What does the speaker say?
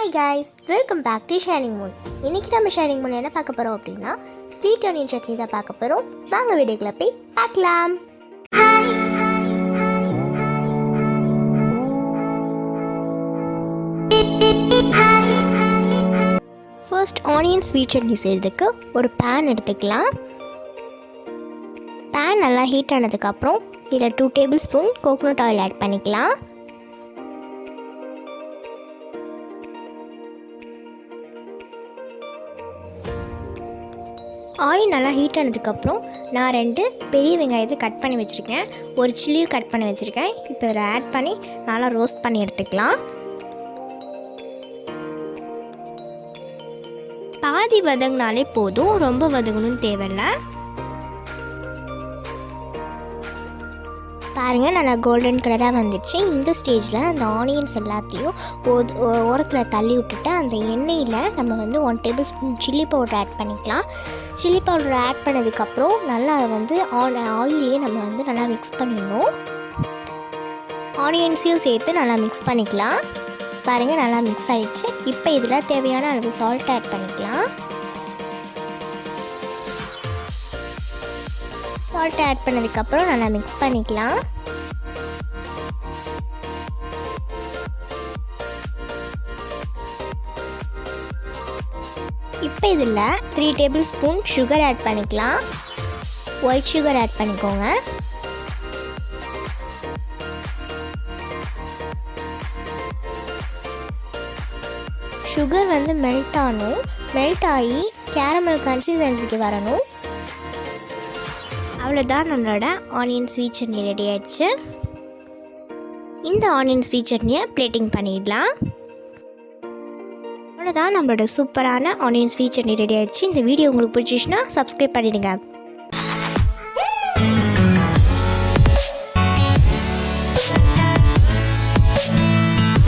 Hi guys, welcome back to Sharing Moon. இன்றைக்கி நம்ம sharing Moon என்ன பார்க்க போகிறோம் அப்படின்னா ஸ்வீட் ஆனியன் சட்னி தான் பார்க்க போகிறோம். வாங்க வீடியோக்குள்ள போய் பார்க்கலாம். ஃபர்ஸ்ட் ஆனியன் ஸ்வீட் சட்னி செய்கிறதுக்கு ஒரு பேன் எடுத்துக்கலாம். பேன் நல்லா ஹீட் ஆனதுக்கப்புறம் இதில் 2 tablespoon coconut oil add பண்ணிக்கலாம். ஆயில் நல்லா ஹீட் ஆனதுக்கப்புறம் நான் 2 பெரிய வெங்காயத்தை கட் பண்ணி வச்சுருக்கேன், ஒரு சில்லியும் கட் பண்ணி வச்சுருக்கேன். இப்போ இதில் ஆட் பண்ணி நல்லா ரோஸ்ட் பண்ணி எடுத்துக்கலாம். பாதி வதங்கினாலே போதும், ரொம்ப வதங்கணும்னு தேவையில்லை. பாருங்கள், நல்லா கோல்டன் கலராக வந்துடுச்சு. இந்த ஸ்டேஜில் அந்த ஆனியன்ஸ் எல்லாத்தையும் ஓரத்தில் தள்ளி விட்டுட்டு அந்த எண்ணெயில் நம்ம 1 tablespoon chilli powder add பண்ணிக்கலாம். சில்லி பவுடர் ஆட் பண்ணதுக்கப்புறம் நல்லா அதை ஆயிலே நம்ம நல்லா மிக்ஸ் பண்ணிடணும். ஆனியன்ஸையும் சேர்த்து நல்லா மிக்ஸ் பண்ணிக்கலாம். பாருங்கள், நல்லா மிக்ஸ் ஆகிடுச்சு. இப்போ இதில் தேவையான அளவு சால்ட் ஆட் பண்ணிக்கலாம். சால்ட் ஆட் பண்ணதுக்கப்புறம் நல்லா மிக்ஸ் பண்ணிக்கலாம். இப்போ இதில் 3 டேபிள் ஸ்பூன் சுகர் ஆட் பண்ணிக்கலாம். ஒயிட் சுகர் ஆட் பண்ணிக்கோங்க. சுகர் மெல்ட் ஆகணும். மெல்ட் ஆகி கேரமல் கன்சிஸ்டன்சிக்கு வரணும். அவ்வளோதான், நம்மளோட ஆனியன் ஸ்வீட் சட்னி ரெடி ஆகிடுச்சு. இந்த ஆனியன் ஸ்வீட் சட்னியை பிளேட்டிங் பண்ணிடலாம். அவ்வளோதான், நம்மளோட சூப்பரான ஆனியன் ஸ்வீட் சட்னி ரெடி ஆகிடுச்சு. இந்த வீடியோ உங்களுக்கு பிடிச்சிச்சுன்னா சப்ஸ்கிரைப் பண்ணிடுங்க.